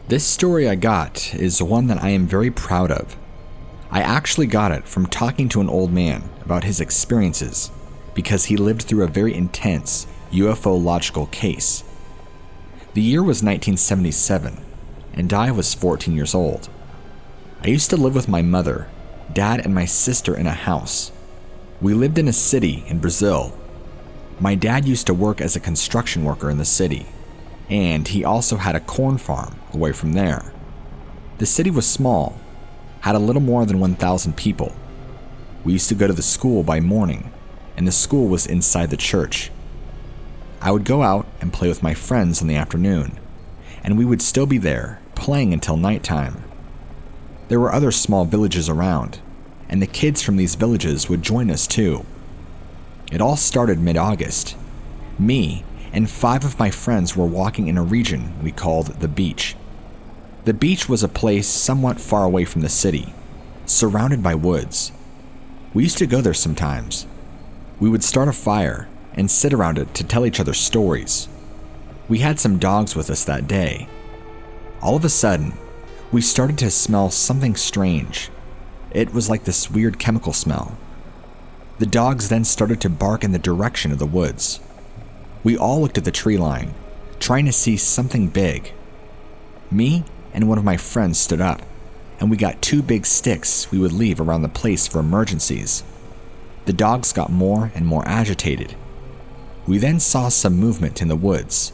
This story I got is one that I am very proud of. I actually got it from talking to an old man about his experiences because he lived through a very intense UFO-logical case. The year was 1977, and I was 14 years old. I used to live with my mother, dad, and my sister in a house. We lived in a city in Brazil. My dad used to work as a construction worker in the city, and he also had a corn farm away from there. The city was small, had a little more than 1,000 people. We used to go to the school by morning, and the school was inside the church. I would go out and play with my friends in the afternoon, and we would still be there, playing until nighttime. There were other small villages around, and the kids from these villages would join us too. It all started mid-August. Me and 5 of my friends were walking in a region we called the beach. The beach was a place somewhat far away from the city, surrounded by woods. We used to go there sometimes. We would start a fire and sit around it to tell each other stories. We had some dogs with us that day. All of a sudden, we started to smell something strange. It was like this weird chemical smell. The dogs then started to bark in the direction of the woods. We all looked at the tree line, trying to see something big. Me and one of my friends stood up, and we got 2 big sticks we would leave around the place for emergencies. The dogs got more and more agitated. We then saw some movement in the woods.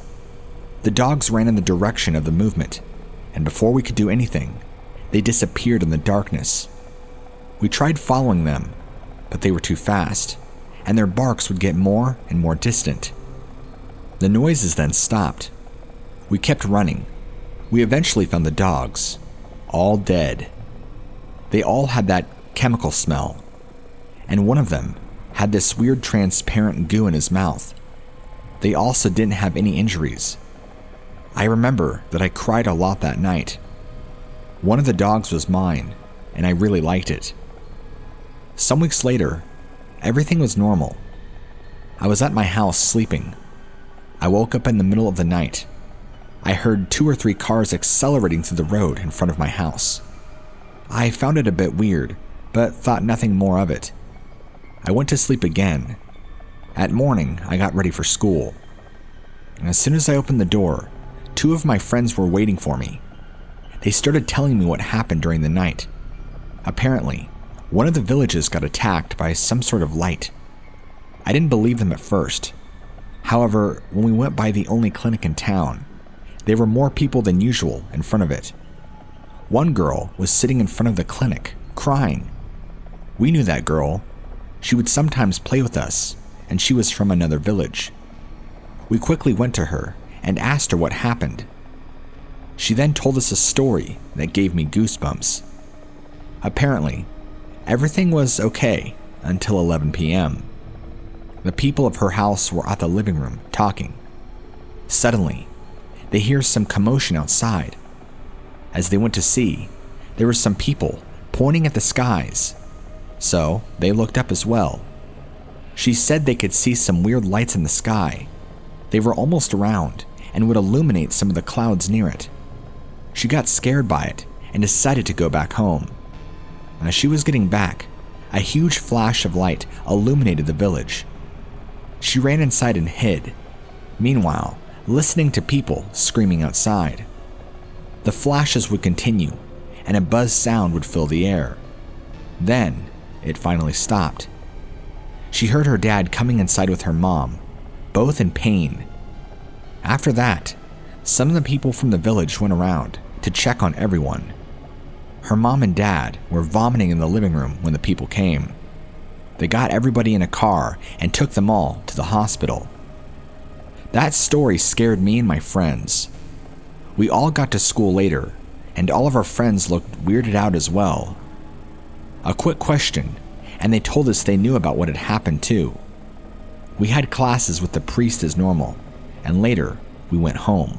The dogs ran in the direction of the movement, and before we could do anything, they disappeared in the darkness. We tried following them, but they were too fast, and their barks would get more and more distant. The noises then stopped. We kept running. We eventually found the dogs, all dead. They all had that chemical smell, and one of them had this weird transparent goo in his mouth. They also didn't have any injuries. I remember that I cried a lot that night. One of the dogs was mine, and I really liked it. Some weeks later, everything was normal. I was at my house sleeping. I woke up in the middle of the night. I heard 2 or 3 cars accelerating through the road in front of my house. I found it a bit weird, but thought nothing more of it. I went to sleep again. At morning, I got ready for school. And as soon as I opened the door, 2 of my friends were waiting for me. They started telling me what happened during the night. Apparently, one of the villages got attacked by some sort of light. I didn't believe them at first. However, when we went by the only clinic in town, there were more people than usual in front of it. One girl was sitting in front of the clinic, crying. We knew that girl. She would sometimes play with us, and she was from another village. We quickly went to her and asked her what happened. She then told us a story that gave me goosebumps. Apparently, everything was okay until 11 p.m. The people of her house were at the living room talking. Suddenly, they hear some commotion outside. As they went to see, there were some people pointing at the skies. So they looked up as well. She said they could see some weird lights in the sky. They were almost round and would illuminate some of the clouds near it. She got scared by it and decided to go back home. As she was getting back, a huge flash of light illuminated the village. She ran inside and hid, meanwhile listening to people screaming outside. The flashes would continue, and a buzz sound would fill the air. Then, it finally stopped. She heard her dad coming inside with her mom, both in pain. After that, some of the people from the village went around to check on everyone. Her mom and dad were vomiting in the living room when the people came. They got everybody in a car and took them all to the hospital. That story scared me and my friends. We all got to school later, and all of our friends looked weirded out as well. A quick question, and they told us they knew about what had happened too. We had classes with the priest as normal, and later we went home.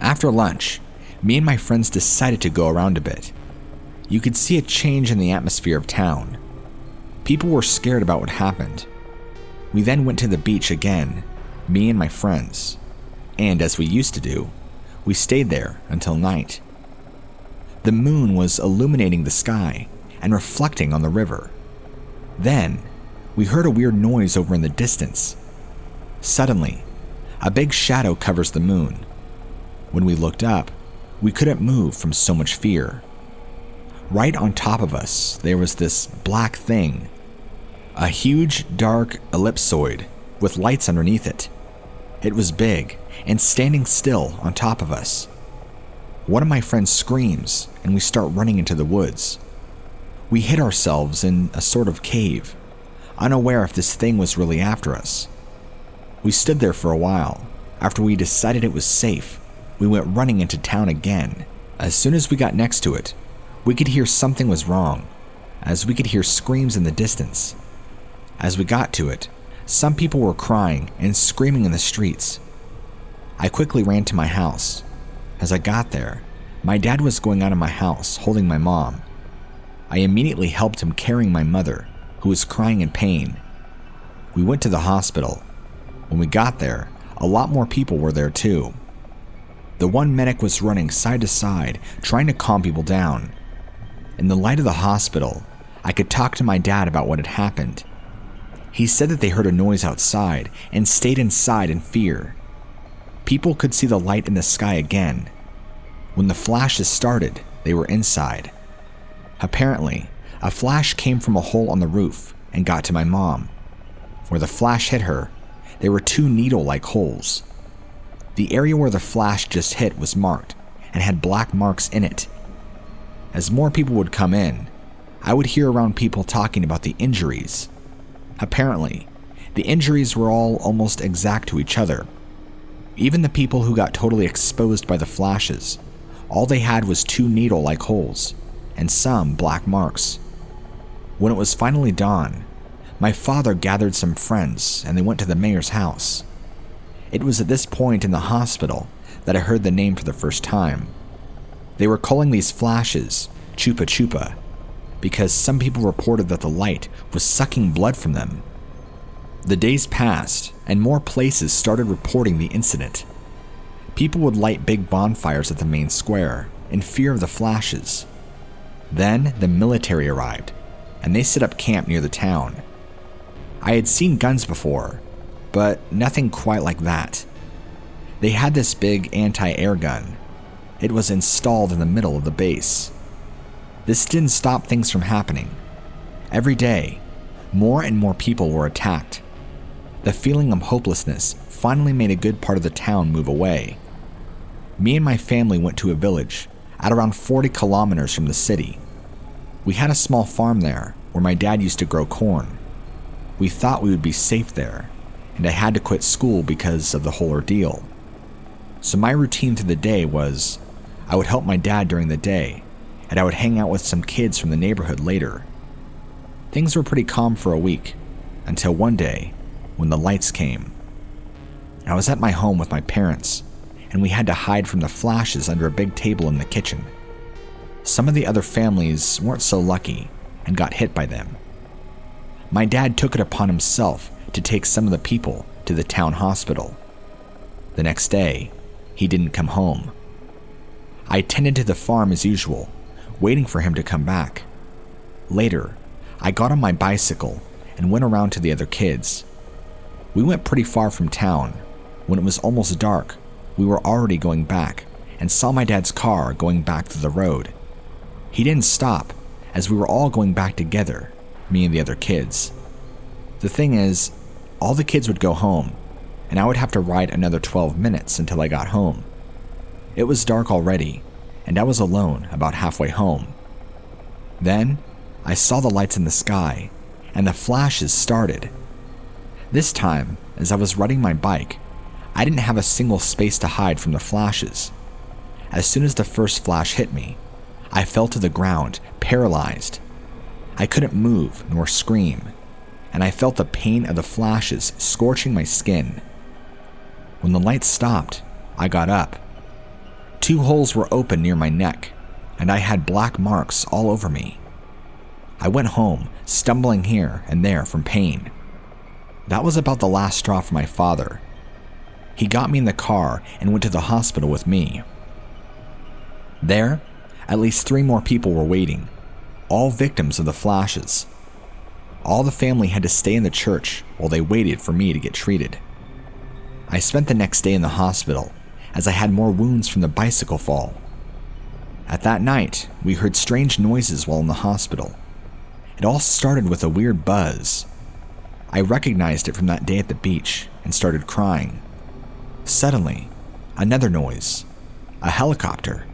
After lunch, me and my friends decided to go around a bit. You could see a change in the atmosphere of town. People were scared about what happened. We then went to the beach again, me and my friends, and as we used to do, We stayed there until night. The moon was illuminating the sky and reflecting on the river. Then, we heard a weird noise over in the distance. Suddenly, a big shadow covers the moon. When we looked up, we couldn't move from so much fear. Right on top of us, there was this black thing, a huge, dark ellipsoid with lights underneath it. It was big and standing still on top of us. One of my friends screams, and we start running into the woods. We hid ourselves in a sort of cave, unaware if this thing was really after us. We stood there for a while. After we decided it was safe, we went running into town again. As soon as we got next to it, we could hear something was wrong, as we could hear screams in the distance. As we got to it, some people were crying and screaming in the streets. I quickly ran to my house. As I got there, my dad was going out of my house holding my mom. I immediately helped him carrying my mother, who was crying in pain. We went to the hospital. When we got there, a lot more people were there too. The one medic was running side to side, trying to calm people down. In the light of the hospital, I could talk to my dad about what had happened. He said that they heard a noise outside and stayed inside in fear. People could see the light in the sky again. When the flashes started, they were inside. Apparently, a flash came from a hole on the roof and got to my mom. Where the flash hit her, there were 2 needle-like holes. The area where the flash just hit was marked and had black marks in it. As more people would come in, I would hear around people talking about the injuries. Apparently, the injuries were all almost exact to each other. Even the people who got totally exposed by the flashes, all they had was 2 needle-like holes and some black marks. When it was finally dawn, my father gathered some friends and they went to the mayor's house. It was at this point in the hospital that I heard the name for the first time. They were calling these flashes Chupa Chupa because some people reported that the light was sucking blood from them. The days passed and more places started reporting the incident. People would light big bonfires at the main square in fear of the flashes. Then the military arrived and they set up camp near the town. I had seen guns before, but nothing quite like that. They had this big anti-air gun. It was installed in the middle of the base. This didn't stop things from happening. Every day, more and more people were attacked. The feeling of hopelessness finally made a good part of the town move away. Me and my family went to a village at around 40 kilometers from the city. We had a small farm there where my dad used to grow corn. We thought we would be safe there, and I had to quit school because of the whole ordeal. So my routine through the day was, I would help my dad during the day, and I would hang out with some kids from the neighborhood later. Things were pretty calm for a week, until one day, when the lights came. I was at my home with my parents, and we had to hide from the flashes under a big table in the kitchen. Some of the other families weren't so lucky and got hit by them. My dad took it upon himself to take some of the people to the town hospital. The next day, he didn't come home. I attended to the farm as usual, waiting for him to come back. Later, I got on my bicycle and went around to the other kids. We went pretty far from town. When it was almost dark, we were already going back and saw my dad's car going back to the road. He didn't stop, as we were all going back together, me and the other kids. The thing is, all the kids would go home, and I would have to ride another 12 minutes until I got home. It was dark already, and I was alone about halfway home. Then, I saw the lights in the sky, and the flashes started. This time, as I was riding my bike, I didn't have a single space to hide from the flashes. As soon as the first flash hit me, I fell to the ground, paralyzed. I couldn't move nor scream, and I felt the pain of the flashes scorching my skin. When the lights stopped, I got up. 2 holes were open near my neck, and I had black marks all over me. I went home, stumbling here and there from pain. That was about the last straw for my father. he got me in the car and went to the hospital with me. There, at least 3 more people were waiting, all victims of the flashes. All the family had to stay in the church while they waited for me to get treated. I spent the next day in the hospital as I had more wounds from the bicycle fall. At that night, we heard strange noises while in the hospital. It all started with a weird buzz. I recognized it from that day at the beach and started crying. Suddenly, another noise, a helicopter.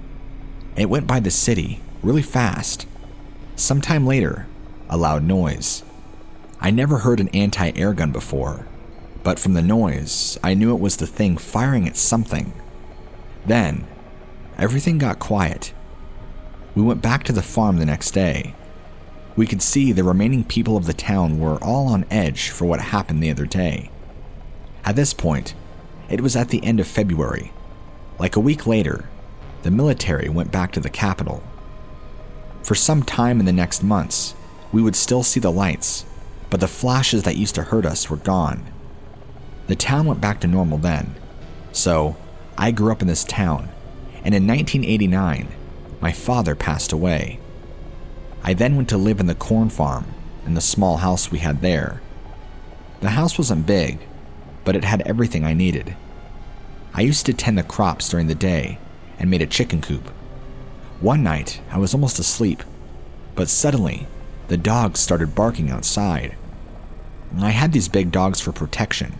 It went by the city really fast. Sometime later, a loud noise. I never heard an anti-air gun before, but from the noise, I knew it was the thing firing at something. Then, everything got quiet. We went back to the farm the next day. We could see the remaining people of the town were all on edge for what happened the other day. At this point, it was at the end of February. Like a week later, the military went back to the capital. For some time in the next months, we would still see the lights, but the flashes that used to hurt us were gone. The town went back to normal then. So, I grew up in this town, and in 1989, my father passed away. I then went to live in the corn farm in the small house we had there. The house wasn't big, but it had everything I needed. I used to tend the crops during the day and made a chicken coop. One night, I was almost asleep, but suddenly, the dogs started barking outside. I had these big dogs for protection.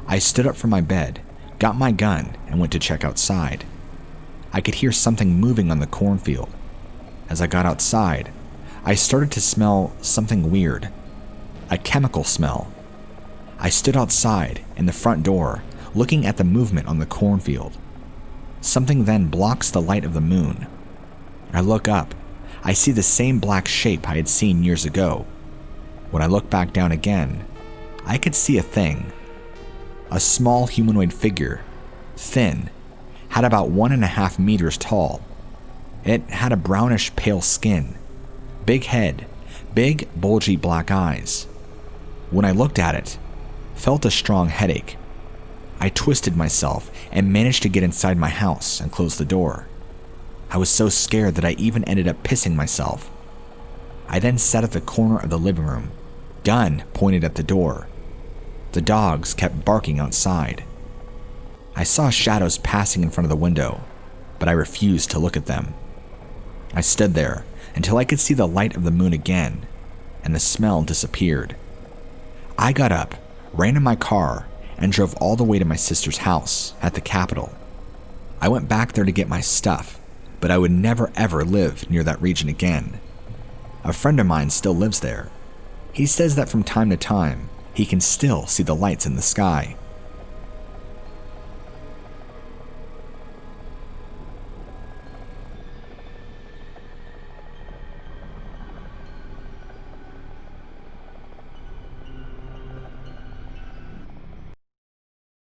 I stood up from my bed, got my gun, and went to check outside. I could hear something moving on the cornfield. As I got outside, I started to smell something weird, a chemical smell. I stood outside in the front door, looking at the movement on the cornfield. Something then blocks the light of the moon. I look up. I see the same black shape I had seen years ago. When I look back down again, I could see a thing. A small humanoid figure, thin, had about 1.5 meters tall. It had a brownish pale skin, big head, big bulgy black eyes. When I looked at it, felt a strong headache. I twisted myself and managed to get inside my house and close the door. I was so scared that I even ended up pissing myself. I then sat at the corner of the living room, gun pointed at the door. The dogs kept barking outside. I saw shadows passing in front of the window, but I refused to look at them. I stood there until I could see the light of the moon again, and the smell disappeared. I got up, ran in my car, and drove all the way to my sister's house at the Capitol. I went back there to get my stuff, but I would never ever live near that region again. A friend of mine still lives there. He says that from time to time, he can still see the lights in the sky.